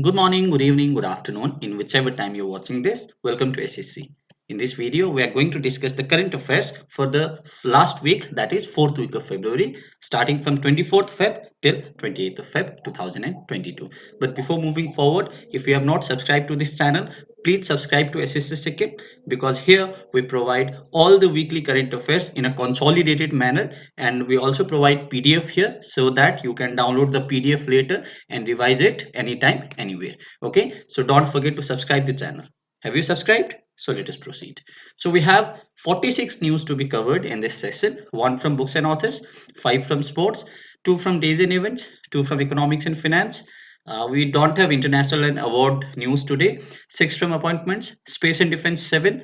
Good morning, good evening, good afternoon, in whichever time you're watching this. Welcome to SSC. In this video, we are going to discuss the current affairs for the last week, that is 4th week of February, starting from 24th Feb till 28th of Feb 2022. But before moving forward, if you have not subscribed to this channel, please subscribe to SSC Sikkim because here we provide all the weekly current affairs in a consolidated manner, and we also provide PDF here so that you can download the PDF later and revise it anytime, anywhere. Okay, so don't forget to subscribe the channel. Have you subscribed? So let us proceed. So we have 46 news to be covered in this session: one from books and authors, five from sports, two from days and events, two from economics and finance. We don't have international and award news today. Six from appointments, space and defense, seven,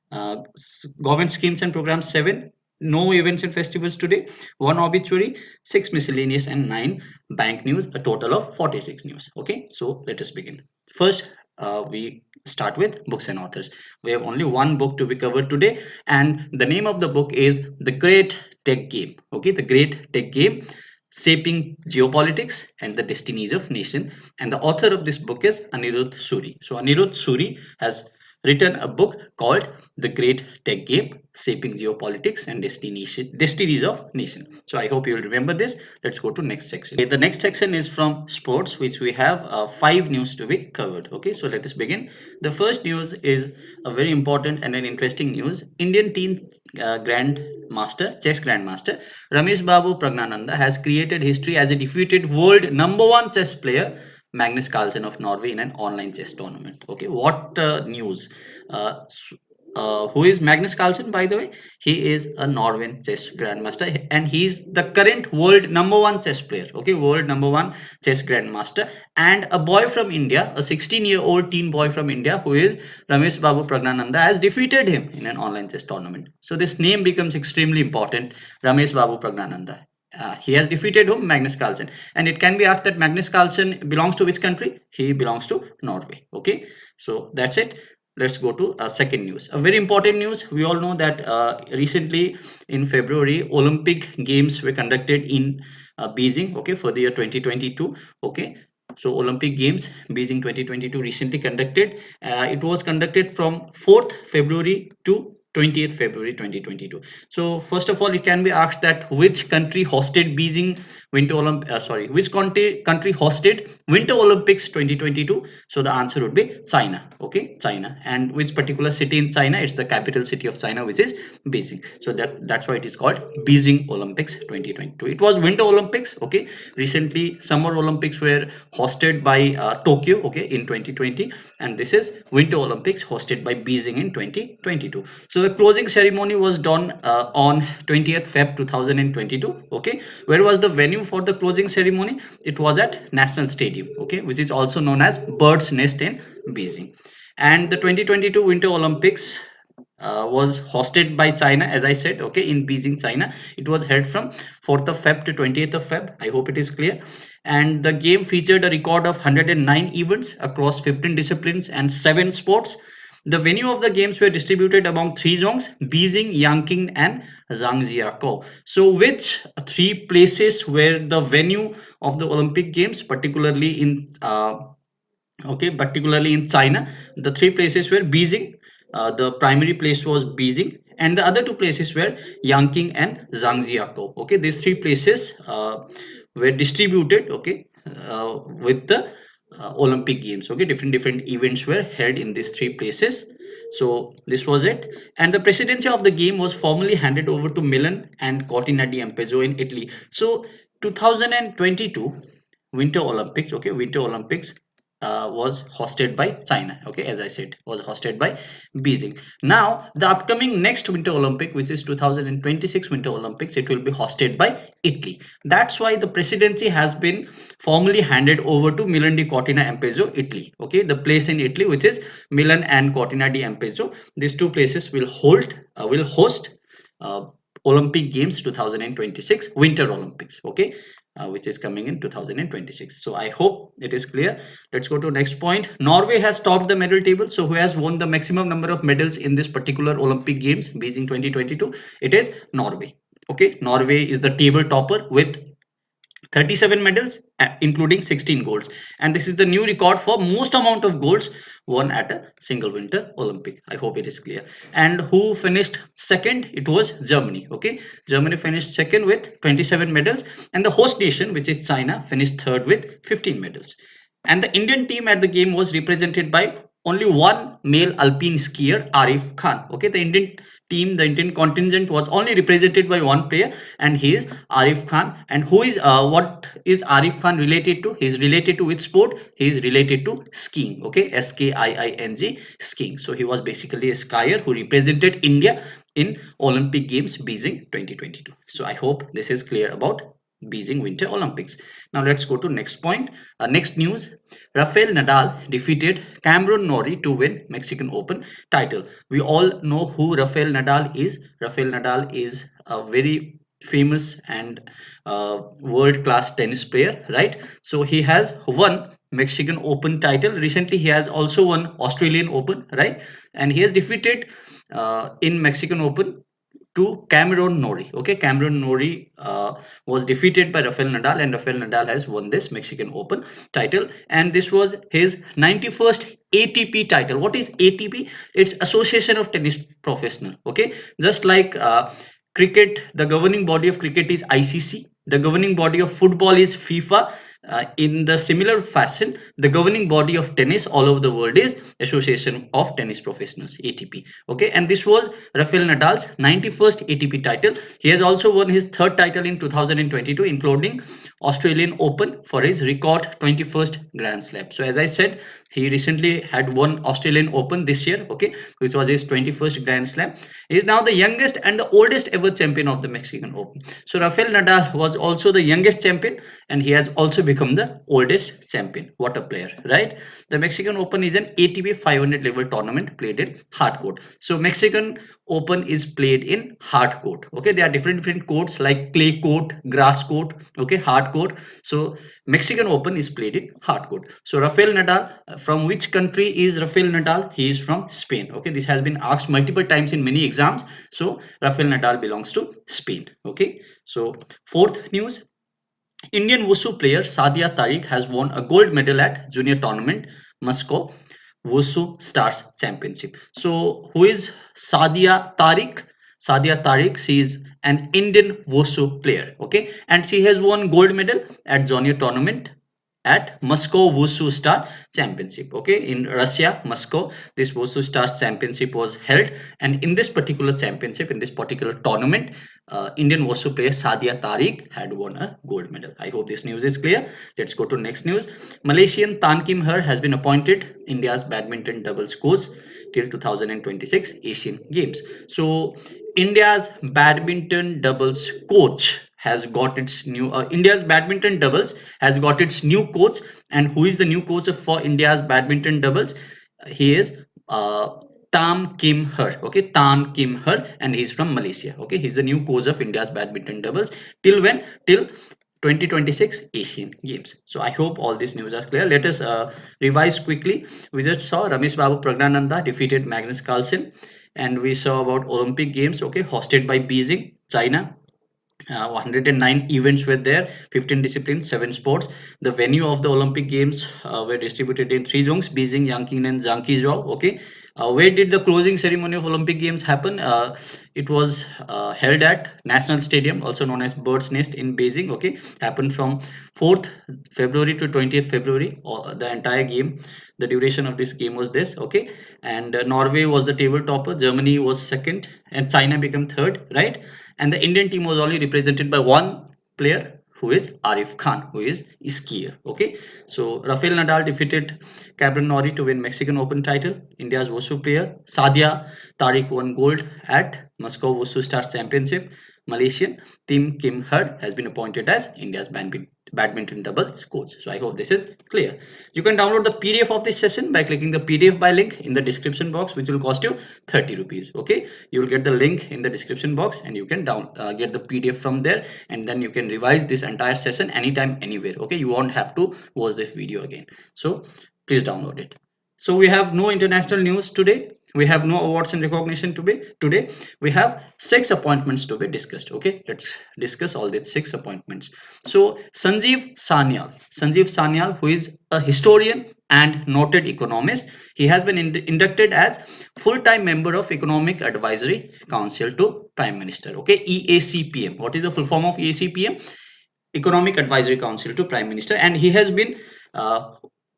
government schemes and programs, seven. No events and festivals today. One obituary, six miscellaneous, and nine bank news. A total of 46 news. Okay, so let us begin. First, we start with books and authors. We have only one book to be covered today, and the name of the book is The Great Tech Game. Okay, The Great Tech Game, Shaping Geopolitics and the Destinies of Nation. And the author of this book is Anirudh Suri. So Anirudh Suri has written a book called The Great Tech Game, Shaping Geopolitics and Destinies of Nation. So I hope you will remember this. Let's go to next section. Okay, the next section is from sports, which we have five news to be covered. Okay, so let us begin. The first news is a very important and an interesting news. Indian teen chess grandmaster Ramesh Babu Pragnananda has created history as a defeated world number one chess player Magnus Carlsen of Norway in an online chess tournament. Okay, what news? Uh, who is Magnus Carlsen, by the way? He is a Norwegian chess grandmaster, and he's the current world number one chess player. Okay, world number one chess grandmaster, and a boy from India, a 16-year-old teen boy from India, who is Ramesh Babu Pragnananda, has defeated him in an online chess tournament. So this name becomes extremely important. Ramesh Babu Pragnananda. He has defeated whom? Magnus Carlsen. And it can be asked that Magnus Carlsen belongs to which country? He belongs to Norway. Okay, so that's it. Let's go to second news. A very important news. We all know that recently in February, Olympic Games were conducted in Beijing. Okay, for the year 2022. Okay, so Olympic Games Beijing 2022 recently conducted. It was conducted from 4th February to 20th February 2022. So first of all, it can be asked that which country hosted Beijing which country hosted Winter Olympics 2022? So the answer would be China. Okay, China. And which particular city in China? It's the capital city of China, which is Beijing. So that's why it is called Beijing Olympics 2022. It was Winter Olympics. Okay, recently Summer Olympics were hosted by Tokyo. Okay, in 2020, and this is Winter Olympics hosted by Beijing in 2022. So the closing ceremony was done on 20th Feb 2022. Okay, where was the venue for the closing ceremony? It was at National Stadium. Okay, which is also known as Bird's Nest in Beijing. And the 2022 Winter Olympics was hosted by China, as I said, okay, in Beijing, China. It was held from 4th of Feb to 20th of Feb. I hope it is clear. And the game featured a record of 109 events across 15 disciplines and 7 sports. The venue of the games were distributed among three zones: Beijing, Yanqing, and Zhangjiakou. So, which three places were the venue of the Olympic Games, particularly in China? The three places were Beijing. The primary place was Beijing, and the other two places were Yanqing and Zhangjiakou. Okay, these three places were distributed. Okay, with the Olympic Games. Okay, different events were held in these three places. So this was it, and the presidency of the game was formally handed over to Milan and Cortina d'Ampezzo in Italy. So 2022 Winter Olympics. Okay, Winter Olympics was hosted by China. Okay, as I said, was hosted by Beijing. Now, the upcoming next Winter Olympic, which is 2026 Winter Olympics, it will be hosted by Italy. That's why the presidency has been formally handed over to Milan di Cortina Ampezzo, Italy. Okay, the place in Italy, which is Milan and Cortina di Ampezzo. These two places will host uh, Olympic Games 2026 Winter Olympics. Okay, which is coming in 2026. So I hope it is clear. Let's go to next point. Norway has topped the medal table. So who has won the maximum number of medals in this particular Olympic Games, Beijing 2022? It is Norway. Okay, Norway is the table topper with 37 medals, including 16 golds, and this is the new record for most amount of golds won at a single winter Olympic. I hope it is clear. And who finished second? It was Germany. Okay, Germany finished second with 27 medals, and the host nation, which is China, finished third with 15 medals. And the Indian team at the game was represented by only one male alpine skier, Arif Khan. Okay, the Indian team, the Indian contingent was only represented by one player, and he is Arif Khan. And who is what is Arif Khan related to? He is related to which sport? He is related to skiing. Okay, Skiing, skiing. So he was basically a skier who represented India in Olympic Games Beijing 2022. So I hope this is clear about Beijing Winter Olympics. Now let's go to next point. Next news: Rafael Nadal defeated Cameron Norrie to win Mexican Open title. We all know who Rafael Nadal is. Rafael Nadal is a very famous and world-class tennis player, right? So he has won Mexican Open title. Recently, he has also won Australian Open, right? And he has defeated in Mexican Open to Cameron Norrie. Okay, Cameron Norrie was defeated by Rafael Nadal, and Rafael Nadal has won this Mexican Open title. And this was his 91st ATP title. What is ATP? It's Association of Tennis Professional. Okay, just like cricket, the governing body of cricket is ICC. The governing body of football is FIFA. In the similar fashion, the governing body of tennis all over the world is Association of Tennis Professionals, ATP. Okay, and this was Rafael Nadal's 91st ATP title. He has also won his third title in 2022, including Australian Open for his record 21st Grand Slam. So as I said, he recently had won Australian Open this year, okay, which was his 21st Grand Slam. He is now the youngest and the oldest ever champion of the Mexican Open. So Rafael Nadal was also the youngest champion, and he has also become the oldest champion. What a player, right? The Mexican Open is an ATP 500 level tournament played in hard court. So Mexican Open is played in hard court. Okay, there are different courts like clay court, grass court, okay, hard court. So Mexican Open is played in hard court. So Rafael Nadal, from which country is Rafael Nadal? He is from Spain. Okay, this has been asked multiple times in many exams. So Rafael Nadal belongs to Spain. Okay, so fourth news: Indian Wushu player Sadia Tariq has won a gold medal at junior tournament Moscow Wushu Stars Championship. So, who is Sadia Tariq? Sadia Tariq, she is an Indian Wushu player, okay, and she has won gold medal at junior tournament at Moscow Wushu Star Championship. Okay, in Russia, Moscow, this Wushu Stars Championship was held, and in this particular championship, in this particular tournament, Indian Wushu player Sadia Tariq had won a gold medal. I hope this news is clear. Let's go to next news. Malaysian Tan Kim Her has been appointed India's badminton doubles coach till 2026 Asian Games. So India's badminton doubles coach has got its new India's badminton doubles has got its new coach. And who is the new coach for India's badminton doubles? He is Tam Kim Her. Okay, Tam Kim Her, and he's from Malaysia. Okay, he's the new coach of India's badminton doubles till when? Till 2026 Asian Games. So I hope all these news are clear. Let us revise quickly. We just saw Ramesh Babu Pragnananda defeated Magnus Carlsen, and we saw about Olympic Games, okay, hosted by Beijing, China. 109 events were there, 15 disciplines, 7 sports. The venue of the Olympic Games were distributed in 3 zones: Beijing, Yanqing, and Zhangjiakou. Okay, where did the closing ceremony of Olympic Games happen? It was held at National Stadium, also known as Bird's Nest, in Beijing. Okay, happened from 4th February to 20th February. The entire game, the duration of this game was this. Okay, and Norway was the table topper, Germany was second, and China became third, right? And the Indian team was only represented by one player, who is Arif Khan, who is skier. Okay, so Rafael Nadal defeated Cameron Norrie to win Mexican Open title. India's Wushu player Sadia Tariq won gold at Moscow Wushu Stars Championship. Malaysian Tim Kim Herd has been appointed as India's badminton doubles coach. So I hope this is clear. You can download the PDF of this session by clicking the PDF by link in the description box, which will cost you 30 rupees. Okay, you will get the link in the description box, and you can get the PDF from there, and then you can revise this entire session anytime, anywhere. Okay, you won't have to watch this video again. So please download it. So we have no international news today. We have no awards and recognition to be today. We have six appointments to be discussed. Okay, let's discuss all these six appointments. So Sanjeev Sanyal, who is a historian and noted economist, he has been inducted as full-time member of Economic Advisory Council to Prime Minister. Okay, EACPM. What is the full form of EACPM? Economic Advisory Council to Prime Minister, and he has been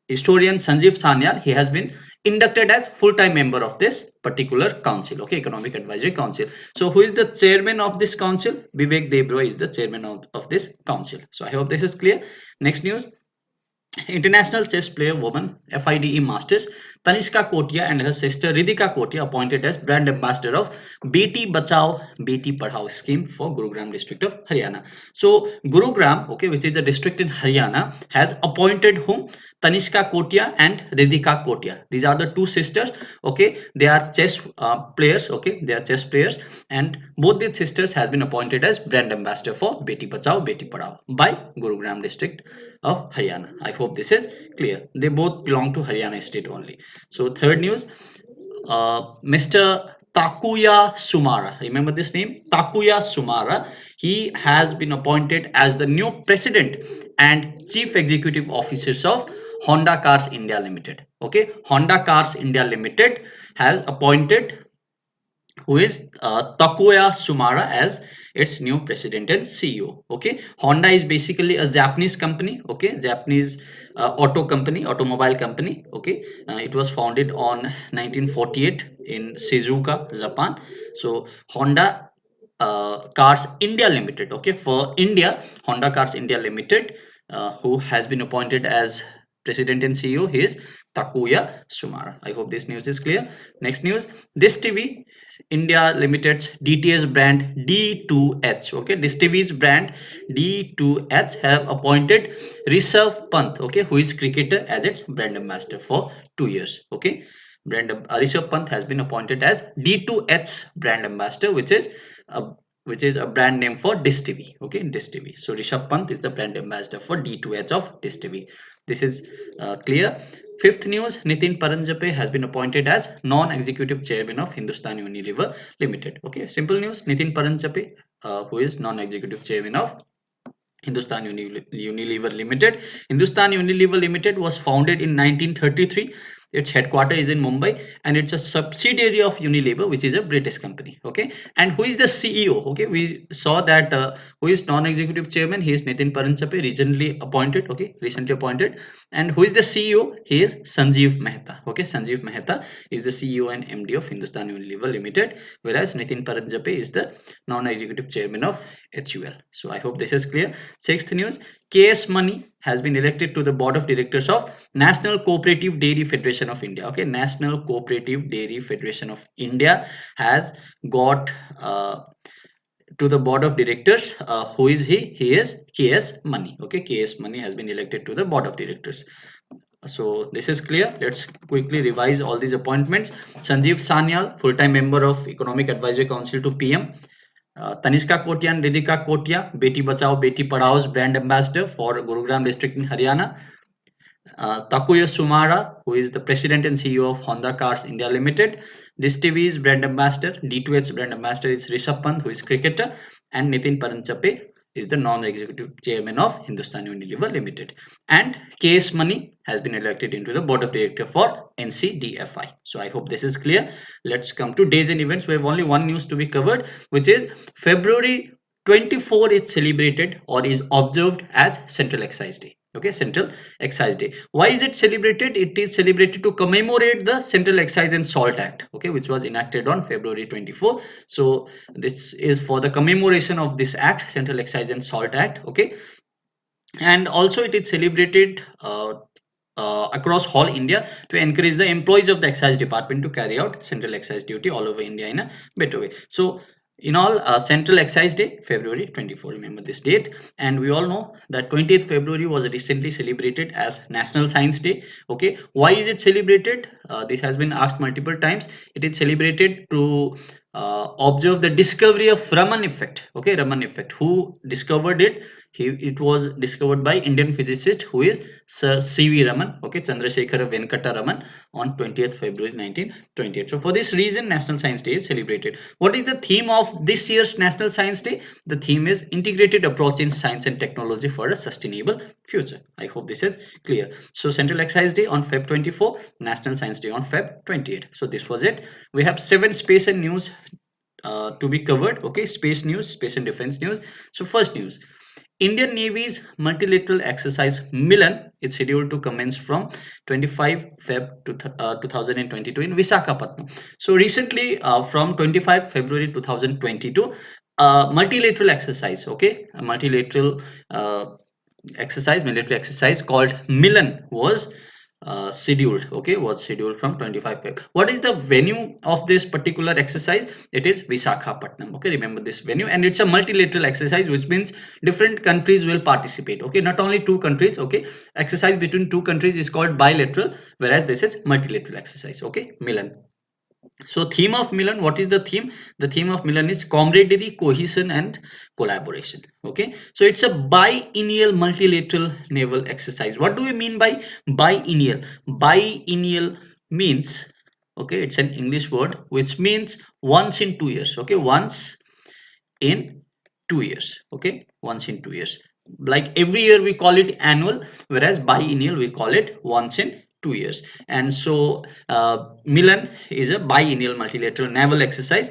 historian Sanjeev Sanyal. He has been inducted as full-time member of this particular council. Okay, Economic Advisory Council. So, who is the chairman of this council? Vivek Debroy is the chairman of this council. So, I hope this is clear. Next news. International chess player woman FIDE Masters Tanishka Kotia and her sister Ridhika Kotia appointed as brand ambassador of Beti Bachao Beti Padhao scheme for Gurugram district of Haryana. So Gurugram, okay, which is a district in Haryana, has appointed whom? Tanishka Kotia and Ridhika Kotia. These are the two sisters. Okay, they are chess players. Okay, they are chess players, and both these sisters has been appointed as brand ambassador for Beti Bachao Beti Padhao by Gurugram district of Haryana. I hope this is clear. They both belong to Haryana state only. So third news, Mr. Takuya Sumara. Remember this name? Takuya Sumara. He has been appointed as the new president and chief executive officers of Honda Cars India Limited. Okay, Honda Cars India Limited has appointed who is Takuya Sumara as its new president and CEO. Okay, Honda is basically a Japanese company. Okay, Japanese automobile company. Okay, it was founded on 1948 in Shizuoka, Japan. So Honda Cars India Limited. Okay, for India, Honda Cars India Limited, who has been appointed as president and CEO, he is Takuya Sumara. I hope this news is clear. Next news, this TV India Limited's DTS brand D2H. Okay, this TV's brand D2H have appointed Rishabh Pant, okay, who is cricketer, as its brand ambassador for 2 years. Okay, Rishabh Pant has been appointed as D2H brand ambassador, a which is a brand name for Dish TV. Okay, Dish TV. So Rishabh Pant is the brand ambassador for D2H of Dish TV. This is clear. Fifth news, Nitin Paranjape has been appointed as non-executive chairman of Hindustan Unilever Limited. Okay, simple news, Nitin Paranjape, who is non-executive chairman of Hindustan Unilever Limited. Hindustan Unilever Limited was founded in 1933. Its headquarters is in Mumbai, and it's a subsidiary of Unilever, which is a British company. Okay, and who is the CEO? Okay, we saw that who is non-executive chairman? He is Nitin Paranchape, recently appointed. Okay, recently appointed. And who is the CEO? He is Sanjeev Mehta. Okay, Sanjeev Mehta is the CEO and MD of Hindustan Unilever Limited, whereas Nitin Paranjape is the non-executive chairman of HUL. So I hope this is clear. Sixth news, KS Money has been elected to the board of directors of National Cooperative Dairy Federation of India. Okay, National Cooperative Dairy Federation of India has got to the board of directors. Who is he? He is KS Money. Okay, KS Money has been elected to the board of directors. So this is clear. Let's quickly revise all these appointments. Sanjeev Sanyal, full-time member of Economic Advisory Council to PM. Tanishka Kotia and Ridhika Kotia, Beti Bachao Beti Padhao's brand ambassador for Gurugram district in Haryana. Takuya Sumara, who is the president and CEO of Honda Cars India Limited. This TV's brand ambassador, D2H brand ambassador is Rishabh Pant, who is cricketer, and Nitin Paranchape is the non-executive chairman of Hindustan Unilever Limited. And KS Money has been elected into the board of director for NCDFI. So I hope this is clear. Let's come to days and events. We have only one news to be covered, which is February 24 is celebrated or is observed as Central Excise Day. Okay, Central Excise Day. Why is it celebrated? It is celebrated to commemorate the Central Excise and Salt Act, okay, which was enacted on February 24. So this is for the commemoration of this act, Central Excise and Salt Act. Okay, and also it is celebrated across whole India to encourage the employees of the excise department to carry out central excise duty all over India in a better way. So in all, Central Excise Day, February 24. Remember this date. And we all know that 20th February was recently celebrated as National Science Day. Okay, why is it celebrated? This has been asked multiple times. It is celebrated to observe the discovery of Raman effect. Okay, Raman effect. Who discovered it? It was discovered by Indian physicist who is Sir C.V. Raman. Okay, Chandrasekhara Venkata Raman on 20th February 1928. So for this reason, National Science Day is celebrated. What is the theme of this year's National Science Day? The theme is integrated approach in science and technology for a sustainable future. I hope this is clear. So Central Excise Day on Feb 24, National Science Day on Feb 28. So this was it. We have 7 space and news to be covered. Okay, space news, space and defense news. So first news, Indian Navy's multilateral exercise Milan is scheduled to commence from 25 Feb 2022 in Visakhapatnam. So recently, from 25 February 2022, multilateral exercise, okay, a multilateral exercise, military exercise called Milan scheduled, okay, was scheduled from 25 Feb. What is the venue of this particular exercise? It is Visakhapatnam. Okay, remember this venue, and it's a multilateral exercise, which means different countries will participate. Okay, not only two countries. Okay, exercise between two countries is called bilateral, whereas this is multilateral exercise. Okay, Milan. So theme of Milan, what is the theme? The theme of Milan is camaraderie, cohesion and collaboration. Okay, so it's a biennial multilateral naval exercise. What do we mean by biennial? Biennial means, okay, it's an English word which means once in 2 years. Okay, once in 2 years. Okay, once in 2 years. Like every year we call it annual, whereas biennial we call it once in 2 years. And so Milan is a biennial multilateral naval exercise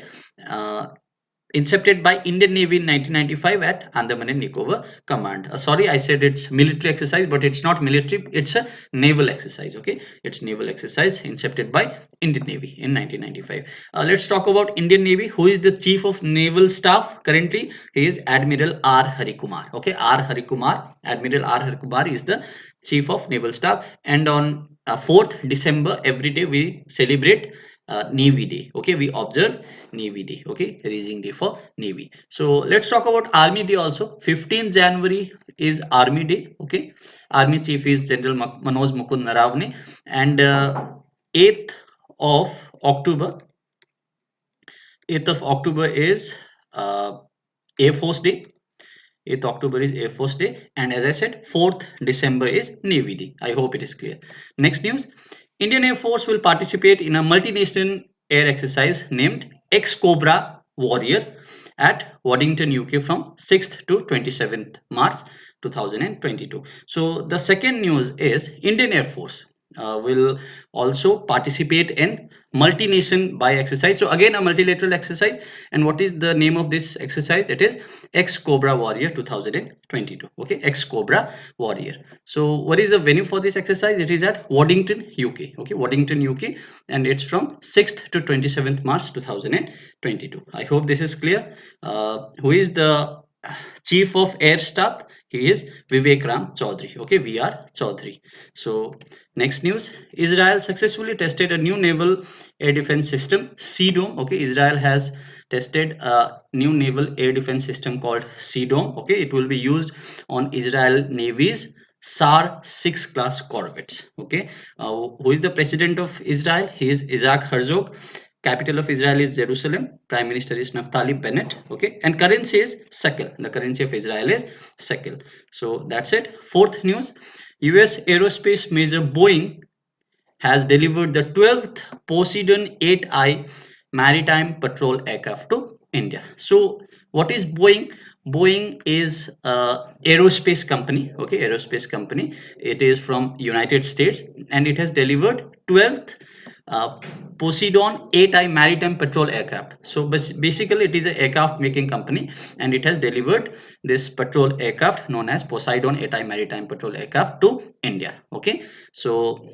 incepted by Indian Navy in 1995 at Andaman and Nicobar Command. Sorry, I said it's military exercise, but it's not military. It's a naval exercise. Okay, it's naval exercise incepted by Indian Navy in 1995. Let's talk about Indian Navy. Who is the Chief of Naval Staff currently? He is Admiral R. Harikumar. Okay, R. Harikumar. Admiral R. Harikumar is the Chief of Naval Staff, and on 4th December every day we celebrate Navy Day. Okay, we observe Navy Day. Okay, raising day for Navy. So let's talk about Army Day also. 15th January is Army Day. Okay, Army Chief is General Manoj Mukund Naravne, and 8th of October. 8th of October is Air Force Day. 8th October is Air Force Day, and as I said, 4th December is Navy Day. I hope it is clear. Next news, Indian Air Force will participate in a multinational air exercise named Ex-Cobra Warrior at Waddington, UK from 6th to 27th March 2022. So the second news is Indian Air Force will also participate in multi-nation by exercise. So again, a multilateral exercise. And what is the name of this exercise? It is Ex-Cobra Warrior 2022. Okay, Ex-Cobra Warrior. So what is the venue for this exercise? It is at Waddington, UK. Okay, Waddington, UK, and it's from 6th to 27th March 2022. I hope this is clear. Who is the Chief of Air Staff? He is Vivek Ram Chaudhary. Okay, VR Chaudhary. So next news, Israel successfully tested a new naval air defense system, Sea-Dome. Okay, Israel has tested a new naval air defense system called Sea-Dome. Okay, it will be used on Israel Navy's SAR 6 class corvettes. Okay, who is the president of Israel? He is Isaac Herzog. Capital of Israel is Jerusalem. Prime Minister is Naftali Bennett. Okay, and currency is shekel. The currency of Israel is shekel. So that's it. Fourth news, US aerospace major Boeing has delivered the 12th Poseidon 8I maritime patrol aircraft to India. So what is Boeing? Boeing is a aerospace company. Okay, aerospace company. It is from United States, and it has delivered 12th uh, Poseidon 8I maritime patrol aircraft. So basically it is an aircraft making company, and it has delivered this patrol aircraft known as Poseidon 8I maritime patrol aircraft to India. Okay, so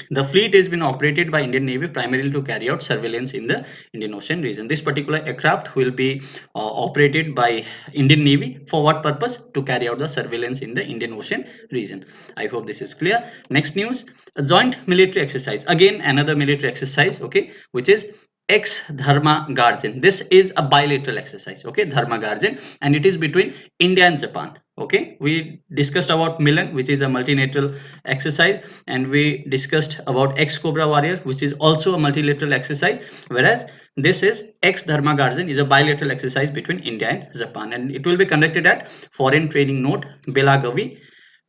the fleet has been operated by Indian Navy primarily to carry out surveillance in the Indian Ocean region. This particular aircraft will be operated by Indian Navy for what purpose? To carry out the surveillance in the Indian Ocean region. I hope this is clear. Next news, a joint military exercise. Again, another military exercise, okay, which is ex Dharma Garjan. This is a bilateral exercise, okay, Dharma Garjan, and it is between India and Japan. Okay, we discussed about Milan, which is a multilateral exercise, and we discussed about ex Cobra Warrior, which is also a multilateral exercise, whereas this is ex Dharma Garden is a bilateral exercise between India and Japan, and it will be conducted at Foreign Training Node, Belagavi,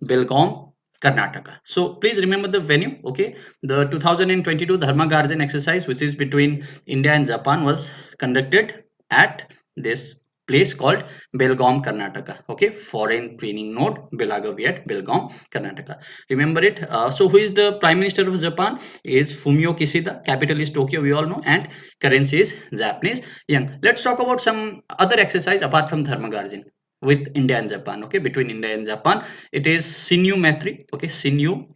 Belgaum, Karnataka. So please remember the venue. Okay, the 2022 Dharma Garden exercise, which is between India and Japan, was conducted at this place called Belgaum, Karnataka. Okay, foreign training node Belagavi at Belgaum, Karnataka. Remember it. So who is the Prime Minister of Japan? Is Fumio Kishida. Capital is Tokyo, we all know, and currency is Japanese yen. Let's talk about some other exercise apart from Dharma Garden with India and Japan. Okay, between India and Japan, it is Sinew Maitri. Okay, Sinew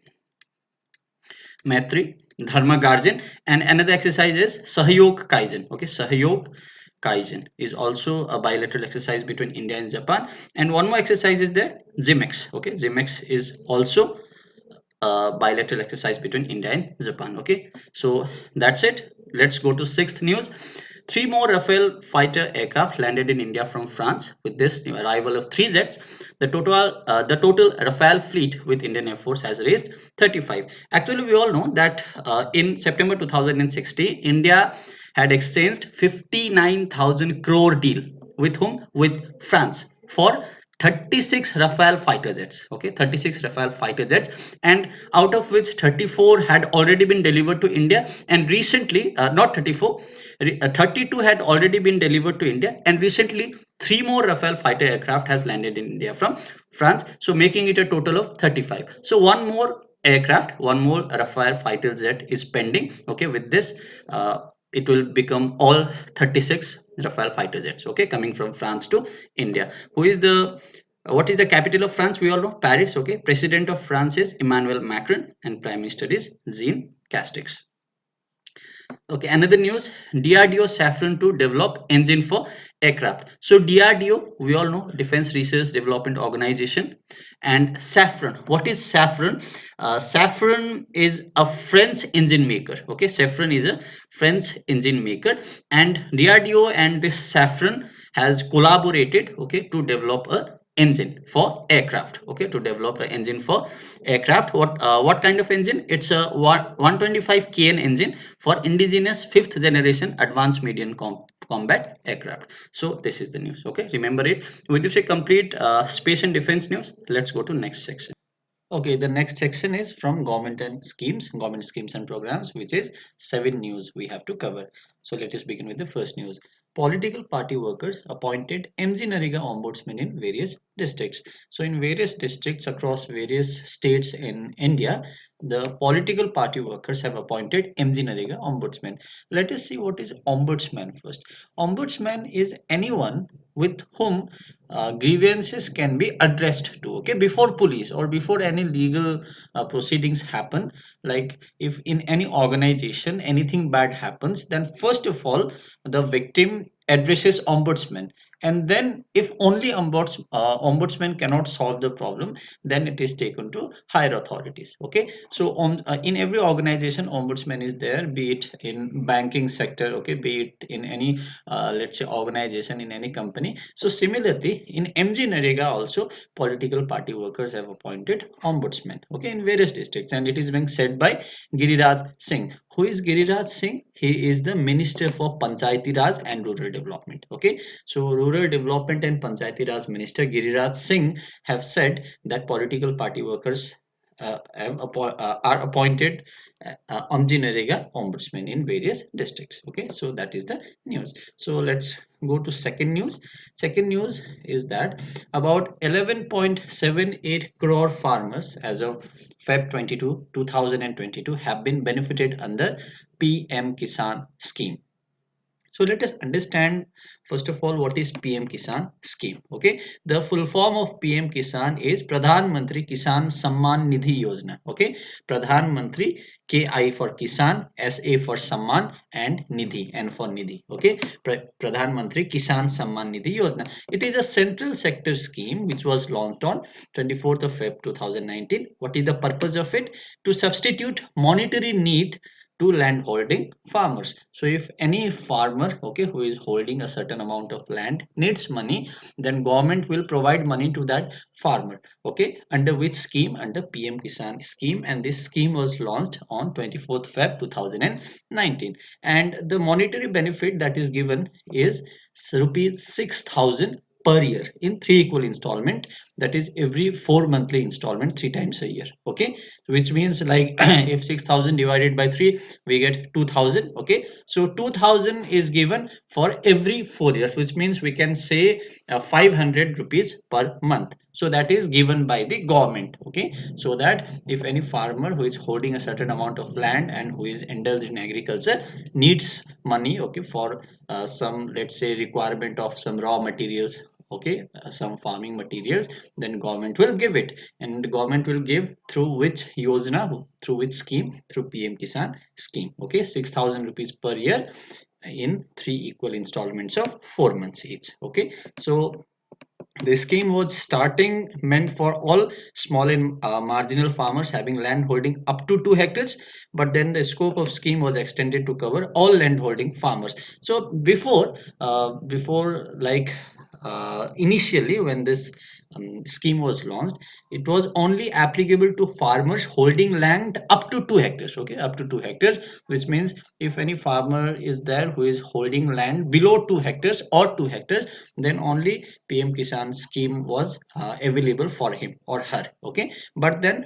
Maitri, Dharma Garjan, and another exercise is Sahyog Kaizen. Okay, Sahyog Kaizen is also a bilateral exercise between India and Japan. And one more exercise is there, Zimex. Okay, Zimex is also bilateral exercise between India and Japan. Okay, so that's it. Let's go to sixth news. Three more Rafale fighter aircraft landed in India from France. With this new arrival of three jets, the total Rafale fleet with Indian Air Force has raised 35. Actually, we all know that in September 2016, India had exchanged 59,000 crore deal with whom? With France for 36 Rafale fighter jets. Okay, 36 Rafale fighter jets, and out of which 34 had already been delivered to India, and recently, not 34, 32 had already been delivered to India, and recently three more Rafale fighter aircraft has landed in India from France, so making it a total of 35. So one more aircraft, one more Rafale fighter jet is pending. Okay, with this, it will become all 36 Rafale fighter jets. Okay, coming from France to India. Who is the what is the capital of France? We all know Paris. Okay, President of France is Emmanuel Macron, and Prime Minister is Jean Castex. Okay, another news, DRDO saffron to develop engine for aircraft. So DRDO, we all know, Defense Research Development Organization, and saffron. What is saffron? Saffron is a French engine maker. Okay, saffron is a French engine maker, and DRDO and this saffron has collaborated, okay, to develop a engine for aircraft. Okay, to develop an engine for aircraft. What kind of engine? It's a 125 kn engine for indigenous fifth generation advanced medium combat aircraft. So this is the news. Okay, remember it. With this, a complete space and defense news. Let's go to next section. Okay, the next section is from government schemes and programs, which is seven news we have to cover. So let us begin with the first news. Political party workers appointed MG Nariga ombudsman in various districts. So in various districts across various states in India, the political party workers have appointed MG Nariga ombudsman. Let us see what is ombudsman first. Ombudsman is anyone with whom grievances can be addressed to, okay, before police or before any legal proceedings happen. Like if in any organization anything bad happens, then first of all the victim addresses ombudsman, and then if only ombudsman cannot solve the problem, then it is taken to higher authorities. Okay, so in every organization ombudsman is there, be it in banking sector, okay, be it in any let's say organization, in any company. So similarly in MG Narega also political party workers have appointed ombudsman, okay, in various districts, and it is being said by Giriraj Singh. Who is Giriraj Singh? He is the Minister for Panchayati Raj and Rural Development. Okay, so Rural Development and Panchayati Raj Minister Giriraj Singh have said that political party workers are appointed Omji Narega ombudsman in various districts. Okay, so that is the news. So let's go to second news. Second news is that about 11.78 crore farmers as of Feb 22, 2022 have been benefited under PM Kisan scheme. So let us understand first of all what is PM Kisan scheme. Okay, the full form of PM Kisan is Pradhan Mantri Kisan Samman Nidhi Yojana. Okay, Pradhan Mantri, KI for Kisan, SA for Samman, and Nidhi, N for Nidhi. Okay, Pradhan Mantri Kisan Samman Nidhi Yojana. It is a central sector scheme which was launched on 24th of Feb 2019. What is the purpose of it? To substitute monetary need to land holding farmers. So if any farmer, okay, who is holding a certain amount of land needs money, then government will provide money to that farmer, okay, under which scheme? Under PM Kisan scheme. And this scheme was launched on 24th Feb 2019, and the monetary benefit that is given is rupees 6,000 per year in three equal installment, that is every four monthly installment, three times a year, okay, which means like if 6,000 divided by 3, we get 2,000, okay. So 2,000 is given for every 4 years, which means we can say 500 rupees per month. So that is given by the government, okay. So that if any farmer who is holding a certain amount of land and who is indulged in agriculture needs money, okay, for some, let's say, requirement of some raw materials, okay, some farming materials, then government will give it. And the government will give through which yojana, through which scheme? Through PM Kisan scheme, okay. 6,000 rupees per year in three equal installments of 4 months each, okay. So the scheme was starting meant for all small and marginal farmers having land holding up to 2 hectares, but then the scope of scheme was extended to cover all land holding farmers. So before like initially when this scheme was launched, it was only applicable to farmers holding land up to 2 hectares, okay, up to 2 hectares, which means if any farmer is there who is holding land below 2 hectares or 2 hectares, then only PM Kisan scheme was available for him or her, okay. But then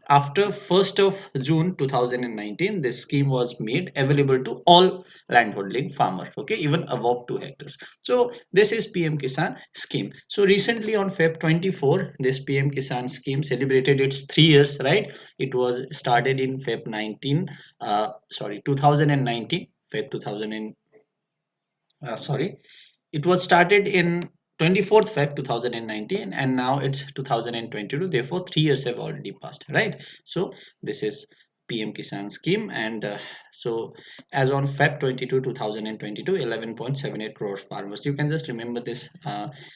after 1st of June 2019, this scheme was made available to all landholding farmers, okay, even above 2 hectares. So this is PM Kisan scheme. So recently on Feb 24, this PM Kisan scheme celebrated its 3 years, right? It was started in Feb 19, sorry, 2019, Feb 2000 and, sorry, it was started in 24th Feb 2019, and now it's 2022. Therefore, 3 years have already passed, right? So this is PM Kisan scheme, and so as on Feb 22, 2022, 11.78 crores farmers. You can just remember this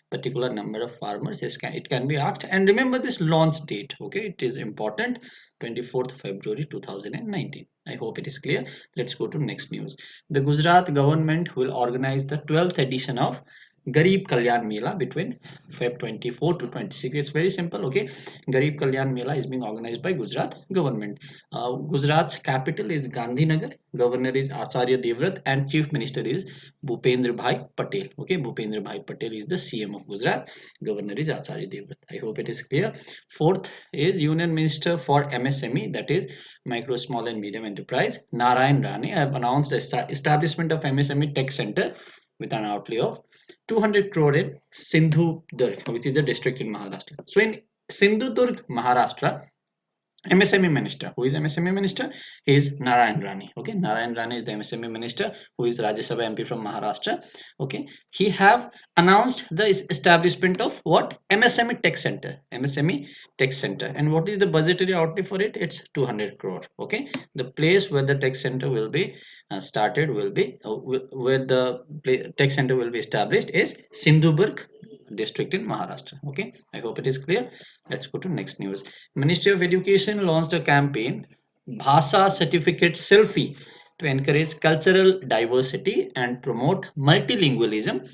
particular number of farmers. It can be asked, and remember this launch date. Okay, it is important. 24th February 2019. I hope it is clear. Let's go to next news. The Gujarat government will organize the 12th edition of Garib Kalyan Mela between Feb 24 to 26. It's very simple, okay. Garib Kalyan Mela is being organized by Gujarat government. Gujarat's capital is Gandhinagar. Governor is Acharya Devrat, and Chief Minister is Bhupendra Bhai Patel. Okay, Bhupendra Bhai Patel is the CM of Gujarat. Governor is Acharya Devrat. I hope it is clear. Fourth is Union Minister for MSME, that is Micro, Small and Medium Enterprise, Narayan Rane, have announced the establishment of MSME Tech Center with an outlay of 200 crore in Sindhudurg, which is a district in Maharashtra. So in Sindhudurg, Maharashtra, MSME minister. Who is MSME minister? He is Narayan Rane. Okay, Narayan Rane is the MSME minister who is Rajya Sabha MP from Maharashtra. Okay, he have announced the establishment of what? MSME Tech Center. MSME Tech Center. And what is the budgetary outlay for it? It's 200 crore. Okay, the place where the tech center will be started will be where the tech center will be established is Sindhuburg district in Maharashtra. Okay, I hope it is clear. Let's go to next news. Ministry of Education launched a campaign, Bhasa Certificate Selfie, to encourage cultural diversity and promote multilingualism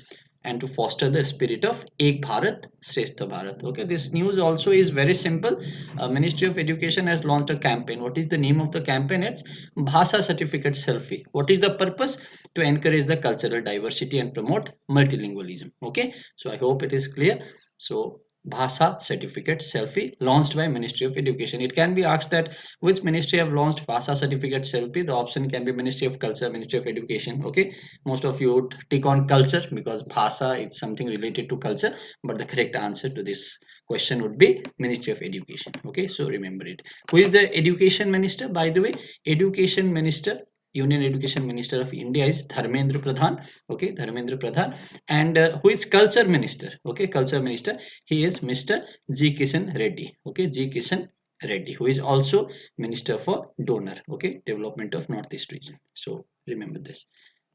and to foster the spirit of Ek Bharat, Shrestha Bharat. Okay, this news also is very simple. Ministry of Education has launched a campaign. What is the name of the campaign? It's Bhasa Certificate Selfie. What is the purpose? To encourage the cultural diversity and promote multilingualism. Okay, so I hope it is clear. So Bhasa Certificate Selfie launched by Ministry of Education. It can be asked that which ministry have launched Bhasa Certificate Selfie. The option can be Ministry of Culture, Ministry of Education. Okay, most of you would tick on culture because Bhasa is something related to culture, but the correct answer to this question would be Ministry of Education. Okay, so remember it. Who is the Education Minister? By the way, Education Minister, Union Education Minister of India is Dharmendra Pradhan. Okay, Dharmendra Pradhan. And who is Culture Minister? Okay, Culture Minister, he is Mr. G. Kishan Reddy. Okay, G. Kishan Reddy, who is also Minister for Donor. Okay, Development of Northeast Region. So remember this.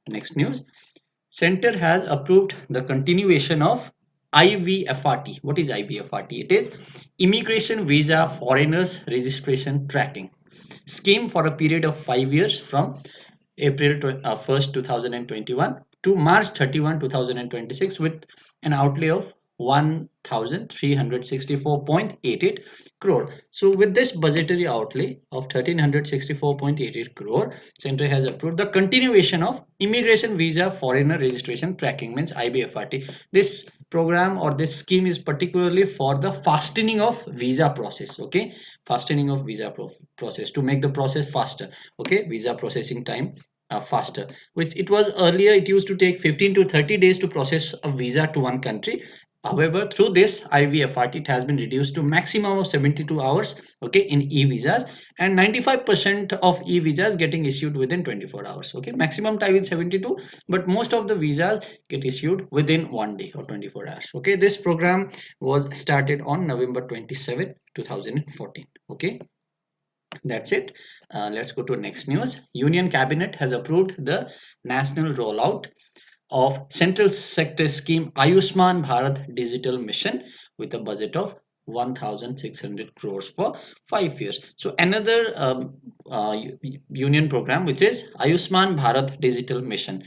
Next news. Center has approved the continuation of IVFRT. What is IVFRT? It is Immigration Visa Foreigners Registration Tracking. scheme for a period of 5 years from April 1st 2021 to March 31 2026 with an outlay of 1364.88 crore. So with this budgetary outlay of 1364.88 crore, Centre has approved the continuation of immigration visa foreigner registration tracking, means IBFRT. This program or this scheme is particularly for the fastening of visa process. Okay, fastening of visa process to make the process faster. Okay, visa processing time faster, which it was earlier it used to take 15 to 30 days to process a visa to one country. However, through this IVFRT, it has been reduced to maximum of 72 hours, okay, in e-visas, and 95% of e-visas getting issued within 24 hours. Okay, maximum time is 72, but most of the visas get issued within 1 day or 24 hours. Okay, this program was started on November 27, 2014. Okay, that's it. Let's go to next news. Union Cabinet has approved the national rollout of central sector scheme Ayushman Bharat Digital Mission with a budget of 1600 crores for 5 years. So another union program, which is Ayushman Bharat Digital Mission,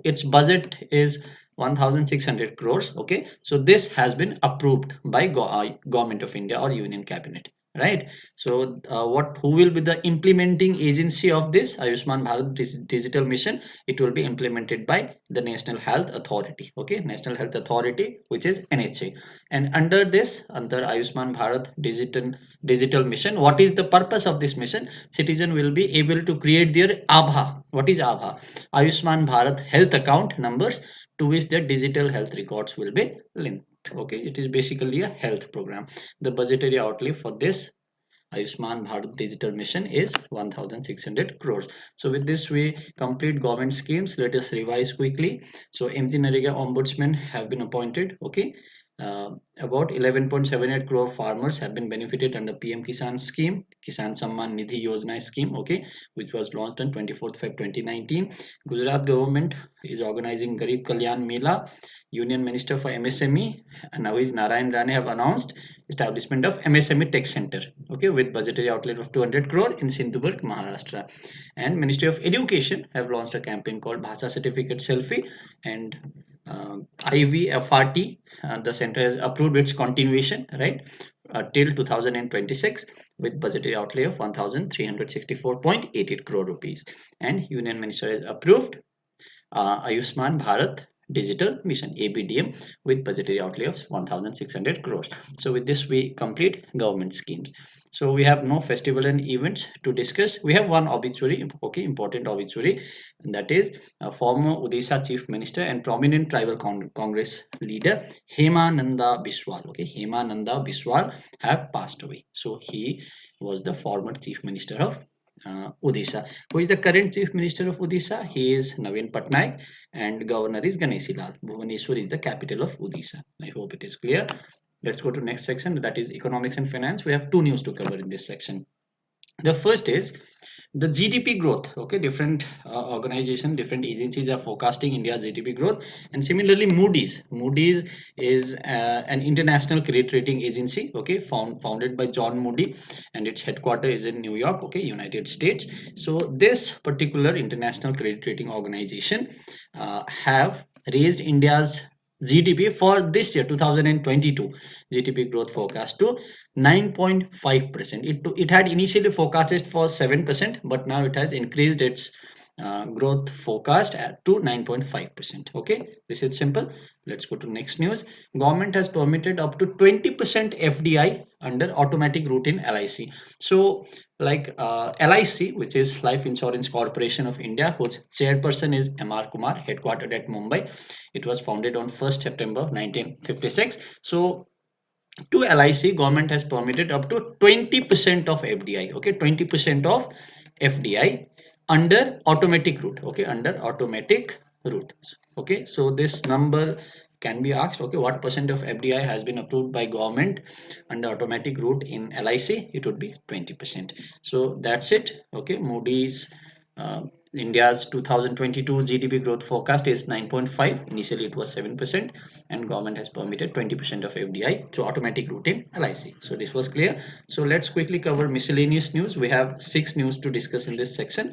its budget is 1600 crores. Okay, so this has been approved by government of India or union cabinet, right? So what who will be the implementing agency of this Ayushman Bharat Digital Mission? It will be implemented by the National Health Authority. Okay, National Health Authority, which is NHA. And under this, under Ayushman Bharat Digital Mission, what is the purpose of this mission? Citizen will be able to create their Abha. What is Abha? Ayushman Bharat health account numbers, to which their digital health records will be linked. Okay, it is basically a health program. The budgetary outlay for this Ayushman Bharat Digital Mission is 1600 crores. So with this we complete government schemes. Let us revise quickly. So MG Narega ombudsman have been appointed. Okay. About 11.78 crore farmers have been benefited under PM Kisan scheme, Kisan Samman Nidhi Yojana scheme, okay, which was launched on 24th Feb 2019. Gujarat government is organizing Garib Kalyan Mela. Union Minister for MSME, and now is Narayan Rane, have announced establishment of MSME Tech Center, okay, with budgetary outlay of 200 crore in Sindhuburg, Maharashtra. And Ministry of Education have launched a campaign called Bhasha Certificate Selfie, and IVFRT, the center has approved its continuation, right, till 2026 with budgetary outlay of 1364.88 crore rupees. And Union Minister has approved Ayushman Bharat Digital Mission ABDM with budgetary outlay of 1600 crores. So with this we complete government schemes. So we have no festival and events to discuss. We have one obituary, okay, important obituary, and that is former Odisha Chief Minister and prominent tribal Congress leader Hemananda Biswal. Okay, Hemananda Biswal have passed away. So he was the former Chief Minister of Odisha. Who is the current Chief Minister of Odisha? He is Naveen Patnaik, and Governor is Ganesi Lal. Bhubaneswar is the capital of Odisha. I hope it is clear. Let's go to next section, that is economics and finance. We have two news to cover in this section. The first is the GDP growth. Okay, different organization, different agencies are forecasting India's GDP growth, and similarly Moody's is an international credit rating agency, okay, founded by John Moody, and its headquarters is in New York, okay, United States. So this particular international credit rating organization have raised India's GDP for this year 2022 GDP growth forecast to 9.5%. It had initially forecasted for 7%, but now it has increased its growth forecast to 9.5%. Okay, this is simple. Let's go to next news. Government has permitted up to 20% FDI under automatic route in LIC. So like LIC, which is Life Insurance Corporation of India, whose chairperson is MR Kumar, headquartered at Mumbai. It was founded on 1st September 1956. So to LIC, government has permitted up to 20% of FDI. Okay, 20% of FDI under automatic route. Okay, under automatic route. Okay, so this number can be asked. Okay, what percent of FDI has been approved by government under automatic route in LIC? It would be 20%. So that's it. Okay, Moody's India's 2022 GDP growth forecast is 9.5. Initially, it was 7%, and government has permitted 20% of FDI through automatic route in LIC. So this was clear. So let's quickly cover miscellaneous news. We have six news to discuss in this section.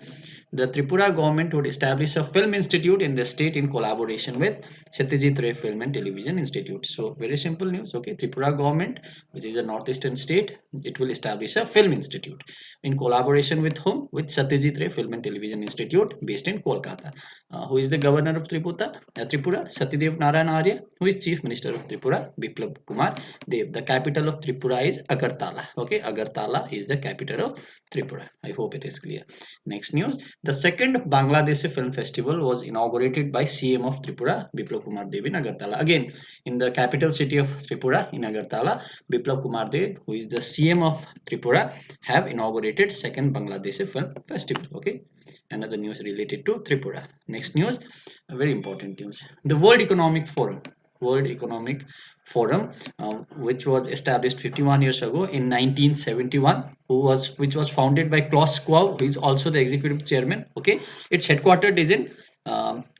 The Tripura government would establish a film institute in the state in collaboration with Satyajit Ray Film and Television Institute. So very simple news. Okay, Tripura government, which is a northeastern state, it will establish a film institute in collaboration with whom? With Satyajit Ray Film and Television Institute based in Kolkata. Who is the governor of Tripura? Satyadev Narayan Arya. Who is chief minister of Tripura? Biplab Kumar Dev. The capital of Tripura is Agartala. Okay, Agartala is the capital of Tripura. I hope it is clear. Next news. The second Bangladeshi Film Festival was inaugurated by CM of Tripura, Biplab Kumar Dev in Agartala. Again, in the capital city of Tripura, in Agartala, Biplab Kumar Dev, who is the CM of Tripura, have inaugurated second Bangladeshi Film Festival. Okay, another news related to Tripura. Next news, a very important news. The World Economic Forum, which was established 51 years ago in 1971, which was founded by Klaus Schwab, who is also the executive chairman. Okay, its headquartered is in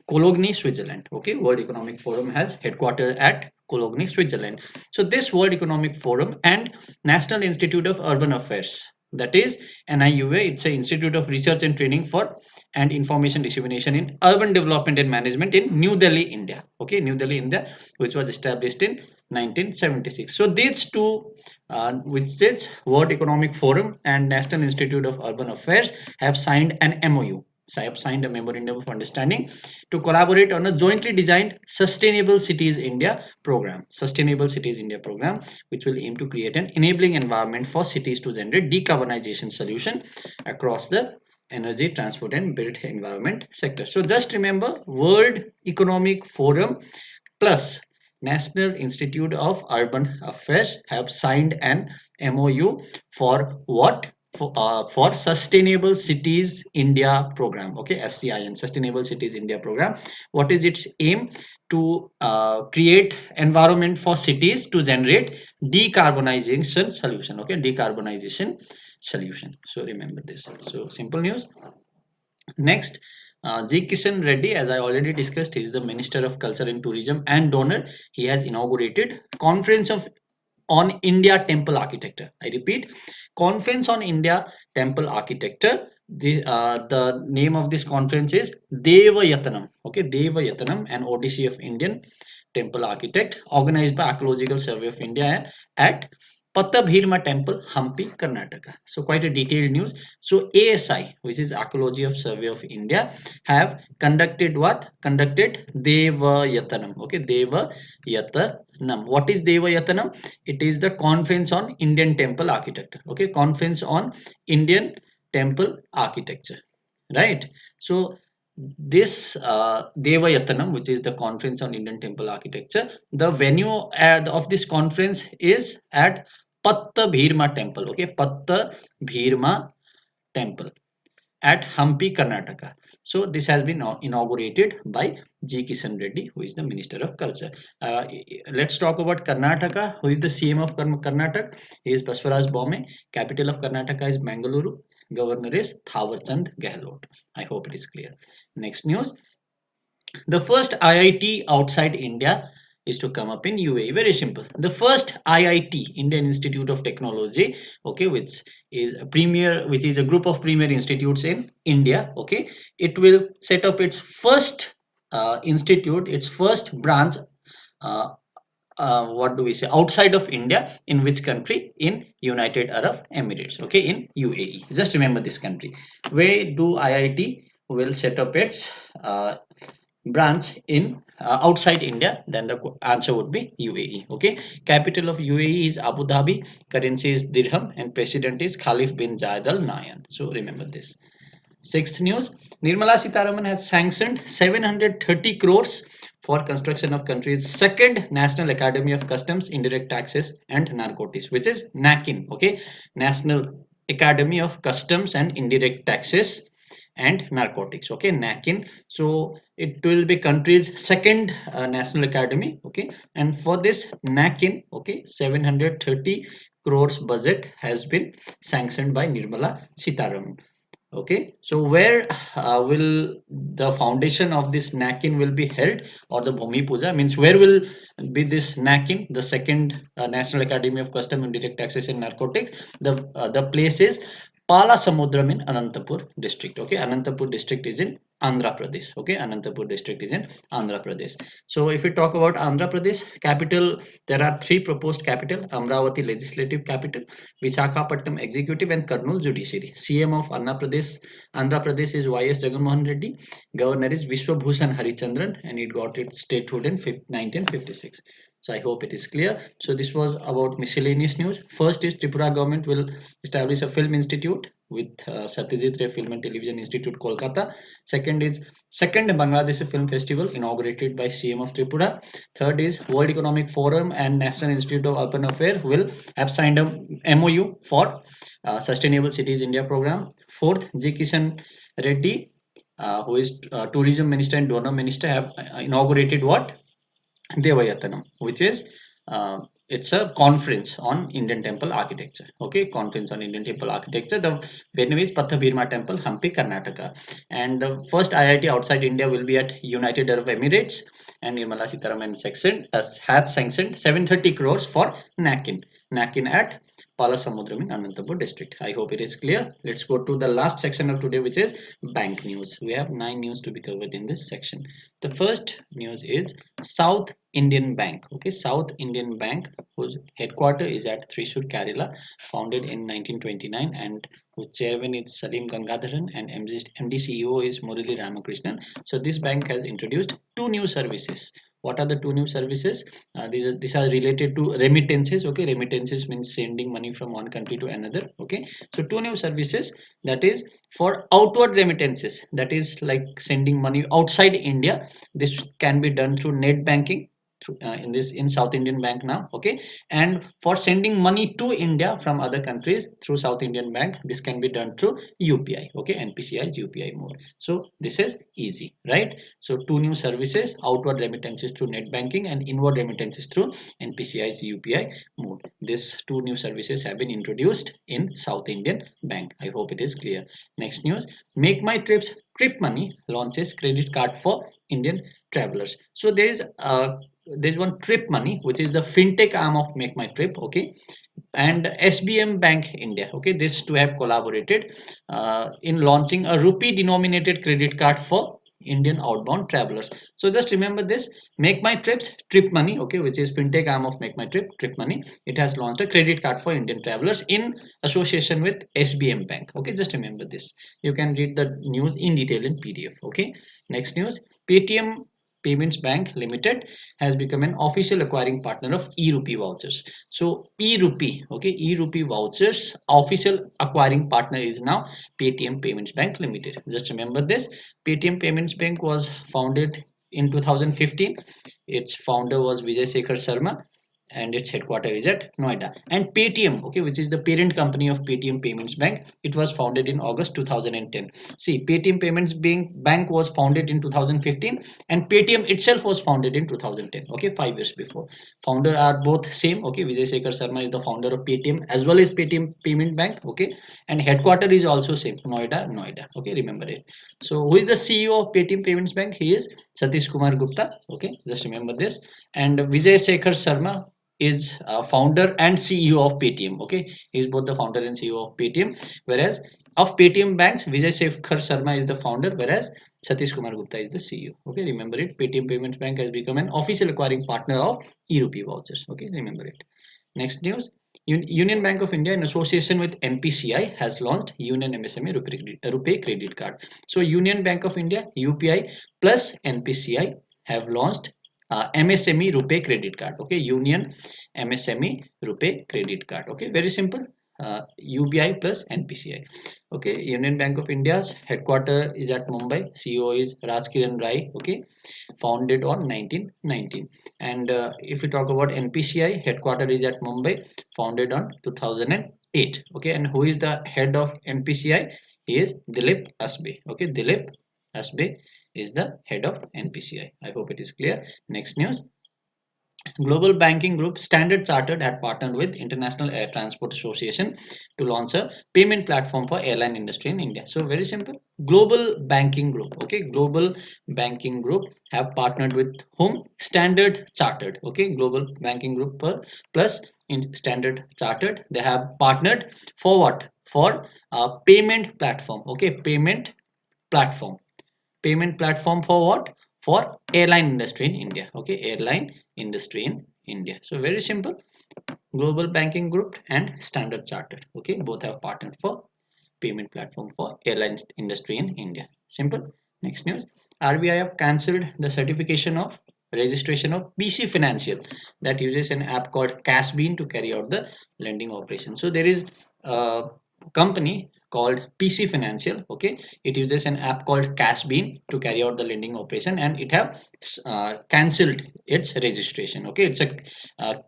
Cologne, Switzerland. Okay, World Economic Forum has headquarters at Cologne, Switzerland. So this World Economic Forum and National Institute of Urban Affairs, that is NIUA, it's an Institute of Research and Training for and Information Dissemination in Urban Development and Management in New Delhi, India. Okay, New Delhi, India, which was established in 1976. So these two, which is World Economic Forum and National Institute of Urban Affairs, have signed an MOU. So I have signed a memorandum of understanding to collaborate on a jointly designed Sustainable Cities India program. Sustainable Cities India program, which will aim to create an enabling environment for cities to generate decarbonization solution across the energy, transport, and built environment sector. So just remember, World Economic Forum plus National Institute of Urban Affairs have signed an MOU for what? For Sustainable Cities India program. Okay, SCIN, Sustainable Cities India program. What is its aim? To create environment for cities to generate decarbonization solution. Okay, decarbonization solution. So remember this. So simple news. Next, G. Kishan Reddy, as I already discussed, he is the Minister of Culture and Tourism and donor. He has inaugurated Conference of on India Temple Architecture. I repeat, Conference on India Temple Architecture. The name of this conference is Deva Yatanam. Okay, Deva Yatanam, an Odyssey of Indian Temple Architect, organized by Archaeological Survey of India at Pattabhirma Temple, Hampi, Karnataka. So quite a detailed news. So ASI, which is Archaeology of Survey of India, have conducted what? Conducted Deva Yatanam. Okay, Deva Yatanam. What is Deva Yatanam? It is the Conference on Indian Temple Architecture. Okay, Conference on Indian Temple Architecture. Right. So this Deva Yatanam, which is the Conference on Indian Temple Architecture, the venue of this conference is at Patta Bhirma Temple. Okay, Patta Bhirma Temple at Hampi, Karnataka. So this has been inaugurated by G. Kishan Reddy, who is the Minister of Culture. Let's talk about Karnataka. Who is the CM of Karnataka? He is Baswaraj Bome. Capital of Karnataka is Mangaluru. Governor is Thawarchand Gehlot. I hope it is clear. Next news. The first IIT outside India is to come up in UAE. Very simple. The first IIT, Indian Institute of Technology, okay, which is a which is a group of premier institutes in India. Okay, it will set up its first institute, its first branch. Uh, what do we say, outside of India? In which country? In United Arab Emirates. Okay, in UAE. Just remember this country. Where do IIT will set up its branch in outside India? Then the answer would be UAE. Okay, capital of UAE is Abu Dhabi, currency is dirham, and president is Khalif bin Zayed Al Nahyan. So remember this. Sixth news, Nirmala Sitharaman has sanctioned 730 crores for construction of country's second National Academy of Customs, Indirect Taxes and Narcotics, which is NACIN. Okay, National Academy of Customs and Indirect Taxes and Narcotics. Okay, NACIN. So it will be country's second National Academy. Okay, and for this NACIN, okay, 730 crores budget has been sanctioned by Nirmala Sitharaman. Okay, so where will the foundation of this Nakin will be held, or the Bhumi Puja means where will be this Nakin, the second National Academy of Custom and Direct Taxes and Narcotics? The place is Pala Samudram in Anantapur district. Okay, Anantapur district is in Andhra Pradesh. Okay, Anantapur district is in Andhra Pradesh. So if we talk about Andhra Pradesh capital, there are three proposed capital: Amravati legislative capital, Visakhapatnam executive, and Kurnool judiciary. CM of Andhra Pradesh is Y.S. Jagannath Reddy. Governor is Vishwabhushan Harichandran, and it got its statehood in 1956. So I hope it is clear. So this was about miscellaneous news. First is Tripura government will establish a film institute with Satyajit Ray Film and Television Institute, Kolkata. Second is second Bangladesh Film Festival inaugurated by CM of Tripura. Third is World Economic Forum and National Institute of Urban Affairs will have signed a MOU for Sustainable Cities India program. Fourth, J. Kishan Reddy, who is Tourism Minister and Donor Minister, have inaugurated what? Devayatanam, which is it's a conference on Indian temple architecture. Okay, conference on Indian temple architecture. The venue is Pathabhirma Temple, Hampi, Karnataka. And the first IIT outside India will be at United Arab Emirates. And Nirmala Sitaraman has sanctioned 730 crores for Nakin. Nakin at Palasamudram in Anantapur district. I hope it is clear. Let's go to the last section of today, which is bank news. We have 9 news to be covered in this section. The first news is South Indian Bank. Okay, South Indian Bank, whose headquarter is at Thrissur, Kerala, founded in 1929, and whose chairman is Salim Gangadharan, and MD CEO is Murali Ramakrishnan. So this bank has introduced two new services. What are the two new services? These are related to remittances. Okay, remittances means sending money from one country to another. Okay, so two new services, that is for outward remittances, that is like sending money outside India. This can be done through net banking in South Indian Bank now. Okay, and for sending money to India from other countries through South Indian Bank, this can be done through UPI. Okay, NPCI's UPI mode. So this is easy, right? So two new services: outward remittances through net banking and inward remittances through NPCI's UPI mode. These two new services have been introduced in South Indian Bank. I hope it is clear. Next news: Make My Trips Trip Money launches credit card for Indian travelers. So there's one Trip Money, which is the fintech arm of Make My Trip. Okay, and SBM Bank India. Okay, these two have collaborated in launching a rupee denominated credit card for Indian outbound travelers. So just remember this: Make My Trips Trip Money, okay, which is fintech arm of Make My Trip Money. It has launched a credit card for Indian travelers in association with SBM Bank. Okay, just remember this. You can read the news in detail in PDF. Okay, next news: Paytm Payments Bank Limited has become an official acquiring partner of e-rupee vouchers. So e-rupee, okay, e-rupee vouchers official acquiring partner is now Paytm Payments Bank Limited. Just remember this: Paytm Payments Bank was founded in 2015. Its founder was Vijay Sekhar Sharma, and its headquarters is at Noida. And Paytm, okay, which is the parent company of Paytm Payments Bank, it was founded in August 2010. See, Paytm Payments Bank was founded in 2015, and Paytm itself was founded in 2010. Okay, 5 years before. Founder are both same. Okay, Vijay Sekhar Sharma is the founder of Paytm as well as Paytm Payment Bank. Okay, and headquarter is also same, Noida. Okay, remember it. So who is the CEO of Paytm Payments Bank? He is Satish Kumar Gupta. Okay, just remember this. And Vijay Sekhar Sharma is founder and CEO of Paytm. Okay, he is both the founder and CEO of Paytm. Whereas of Paytm Banks, Vijay Sekhar Sharma is the founder, whereas Satish Kumar Gupta is the CEO. Okay, remember it. Paytm Payments Bank has become an official acquiring partner of e-rupee vouchers. Okay, remember it. Next news: Union Bank of India, in association with NPCI, has launched Union MSME Rupee Credit Card. So Union Bank of India, UPI plus NPCI have launched MSME Rupee Credit Card. Okay, Union MSME Rupee Credit Card. Okay, very simple. UBI plus NPCI. Okay, Union Bank of India's headquarter is at Mumbai. CEO is Rajkiran Rai. Okay, founded on 1919. And if we talk about NPCI, headquarter is at Mumbai, founded on 2008. Okay, and who is the head of NPCI? He is Dilip Asbe. Okay, Dilip Asbe is the head of NPCI. I hope it is clear. Next news: Global Banking Group Standard Chartered had partnered with International Air Transport Association to launch a payment platform for airline industry in India. So very simple. Global Banking Group, okay, Global Banking Group have partnered with whom? Standard Chartered, okay, Global Banking Group plus in Standard Chartered. They have partnered for what? For a payment platform, okay, platform payment platform for what? For airline industry in India, okay, airline industry in India. So very simple. Global Banking Group and Standard Chartered, okay, both have partnered for payment platform for airlines industry in India. Simple. Next news. RBI have cancelled the certification of registration of PC Financial that uses an app called Cashbean to carry out the lending operation. So there is a company called PC Financial. Okay, it uses an app called Cashbean to carry out the lending operation, and it have cancelled its registration. Okay, it's a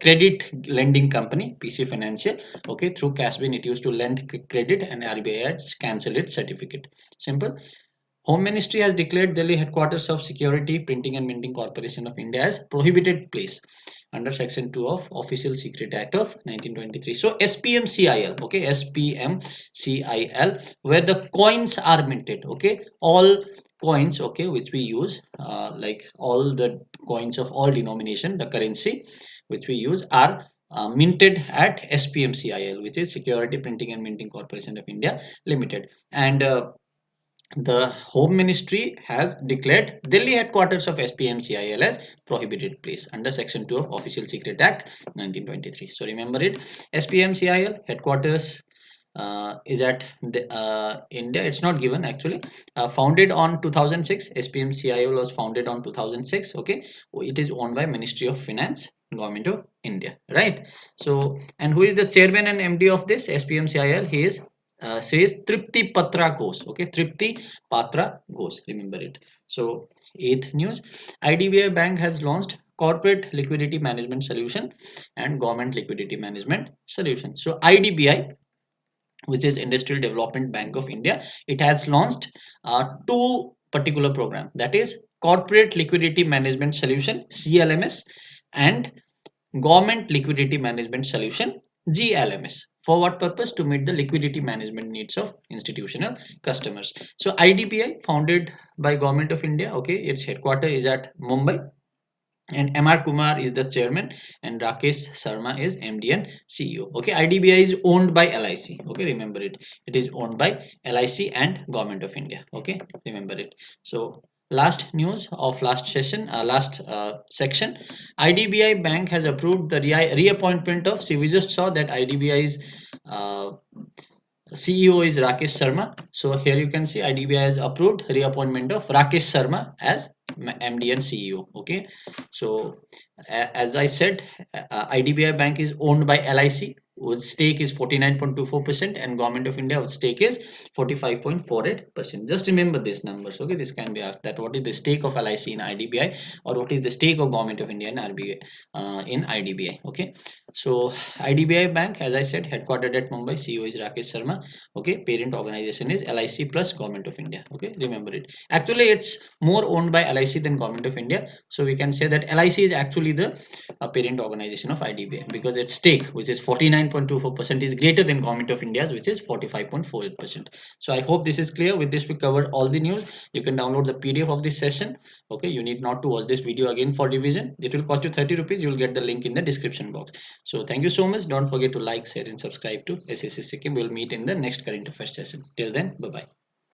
credit lending company, PC Financial. Okay, through Cashbean it used to lend credit, and RBI has cancelled its certificate. Simple. Home Ministry has declared Delhi headquarters of Security Printing and Minting Corporation of India as prohibited place under Section 2 of Official Secret Act of 1923. So SPMCIL, okay, SPMCIL, where the coins are minted, okay, all coins, okay, which we use, like all the coins of all denomination, the currency which we use are minted at SPMCIL, which is Security Printing and Minting Corporation of India Limited. And the Home Ministry has declared Delhi headquarters of SPMCIL as prohibited place under Section 2 of Official Secret Act 1923. So remember it. SPMCIL headquarters is at India. It's not given actually. Founded on 2006. SPMCIL was founded on 2006. Okay, it is owned by Ministry of Finance, Government of India. Right. So, and who is the chairman and MD of this SPMCIL? He is says Tripti Patra Ghosh. Okay, Tripti Patra Ghosh. Remember it. So, eighth news. IDBI Bank has launched corporate liquidity management solution and government liquidity management solution. So, IDBI, which is Industrial Development Bank of India, it has launched two particular program, that is corporate liquidity management solution CLMS and government liquidity management solution GLMS. For what purpose? To meet the liquidity management needs of institutional customers. So IDBI, founded by Government of India, okay, its headquarters is at Mumbai, and MR Kumar is the chairman, and Rakesh Sharma is MD and CEO. Okay, IDBI is owned by LIC. Okay, remember it. It is owned by LIC and Government of India. Okay, remember it. So last news of last session, last section. IDBI Bank has approved the reappointment of. See, we just saw that IDBI is CEO is Rakesh Sharma. So here you can see IDBI has approved reappointment of Rakesh Sharma as MD and CEO. Okay. So as I said, IDBI Bank is owned by LIC, whose stake is 49.24%, and Government of India, whose stake is 45.48%. Just remember these numbers. Okay. This can be asked that what is the stake of LIC in IDBI, or what is the stake of Government of India in RBI in IDBI. Okay. So IDBI Bank, as I said, headquartered at Mumbai. CEO is Rakesh Sharma. Okay, parent organization is LIC plus Government of India. Okay, remember it. Actually, it's more owned by LIC than Government of India. So we can say that LIC is actually the parent organization of IDBI, because its stake, which is 49.24%, is greater than Government of India's, which is 45.48%. So I hope this is clear. With this, we covered all the news. You can download the PDF of this session. Okay, you need not to watch this video again for revision. It will cost you 30 rupees. You will get the link in the description box. So thank you so much. Don't forget to like, share, and subscribe to SSC Sikkim. We'll meet in the next current affairs session. Till then, bye bye.